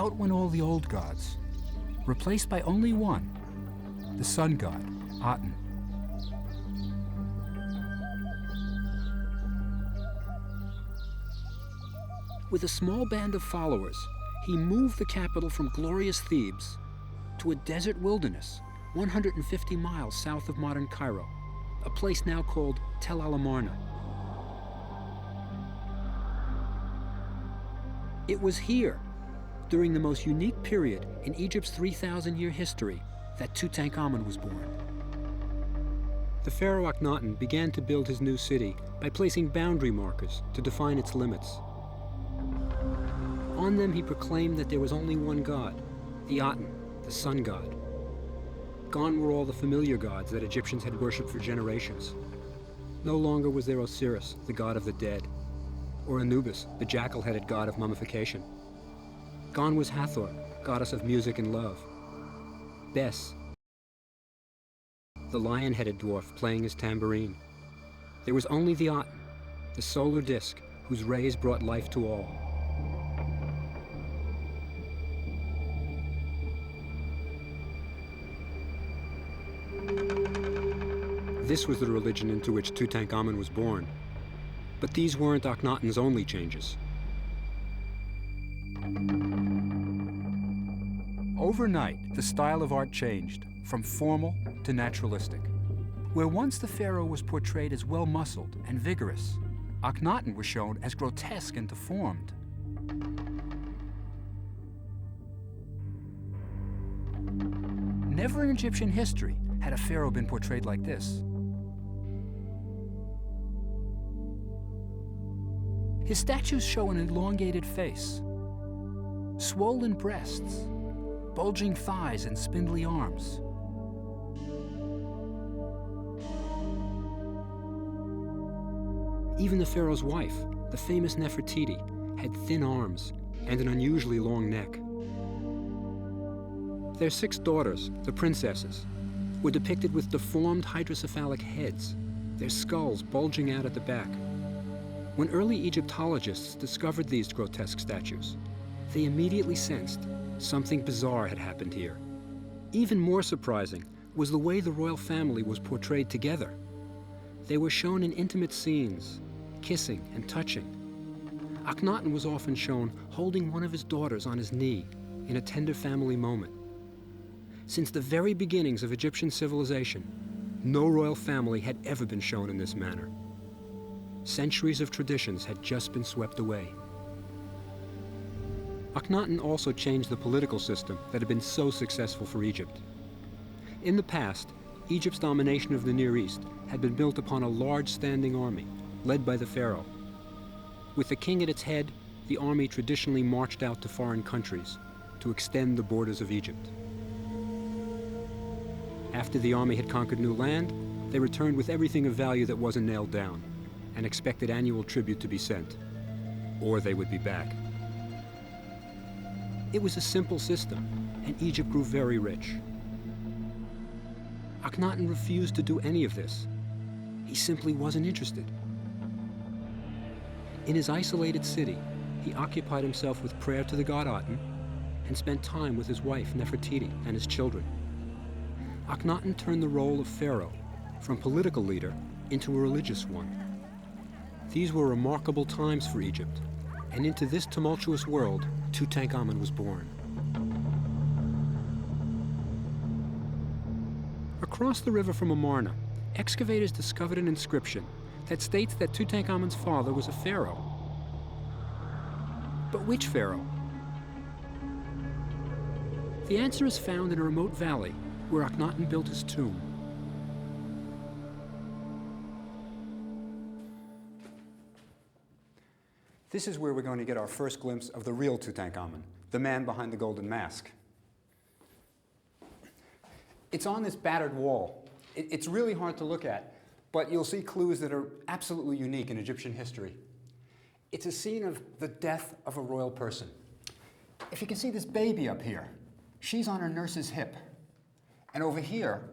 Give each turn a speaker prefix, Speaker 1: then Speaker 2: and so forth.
Speaker 1: Out went all the old gods, replaced by only one, the sun god, Aten. With a small band of followers, he moved the capital from glorious Thebes to a desert wilderness 150 miles south of modern Cairo, a place now called Tel al-Amarna. It was here, during the most unique period in Egypt's 3,000-year history, that Tutankhamun was born. The pharaoh Akhenaten began to build his new city by placing boundary markers to define its limits. On them, he proclaimed that there was only one god, the Aten, the sun god. Gone were all the familiar gods that Egyptians had worshipped for generations. No longer was there Osiris, the god of the dead, or Anubis, the jackal-headed god of mummification. Gone was Hathor, goddess of music and love. Bes, the lion-headed dwarf playing his tambourine. There was only the Aten, the solar disk whose rays brought life to all. This was the religion into which Tutankhamun was born. But these weren't Akhenaten's only changes. Overnight, the style of art changed from formal to naturalistic. Where once the pharaoh was portrayed as well-muscled and vigorous, Akhenaten was shown as grotesque and deformed. Never in Egyptian history had a pharaoh been portrayed like this. His statues show an elongated face, swollen breasts, bulging thighs and spindly arms. Even the pharaoh's wife, the famous Nefertiti, had thin arms and an unusually long neck. Their 6 daughters, the princesses, were depicted with deformed hydrocephalic heads, their skulls bulging out at the back. When early Egyptologists discovered these grotesque statues, they immediately sensed something bizarre had happened here. Even more surprising was the way the royal family was portrayed together. They were shown in intimate scenes, kissing and touching. Akhenaten was often shown holding one of his daughters on his knee in a tender family moment. Since the very beginnings of Egyptian civilization, no royal family had ever been shown in this manner. Centuries of traditions had just been swept away. Akhenaten also changed the political system that had been so successful for Egypt. In the past, Egypt's domination of the Near East had been built upon a large standing army, led by the pharaoh. With the king at its head, the army traditionally marched out to foreign countries to extend the borders of Egypt. After the army had conquered new land, they returned with everything of value that wasn't nailed down, and expected annual tribute to be sent, or they would be back. It was a simple system, and Egypt grew very rich. Akhenaten refused to do any of this. He simply wasn't interested. In his isolated city, he occupied himself with prayer to the god Aten and spent time with his wife Nefertiti and his children. Akhenaten turned the role of pharaoh from political leader into a religious one. These were remarkable times for Egypt, and into this tumultuous world, Tutankhamun was born. Across the river from Amarna, excavators discovered an inscription that states that Tutankhamun's father was a pharaoh. But which pharaoh? The answer is found in a remote valley where Akhenaten built his tomb. This is where we're going to get our first glimpse of the real Tutankhamun, the man behind the golden mask. It's on this battered wall. It's really hard to look at, but you'll see clues that are absolutely unique in Egyptian history. It's a scene of the death of a royal person. If you can see this baby up here, she's on her nurse's hip. And over here,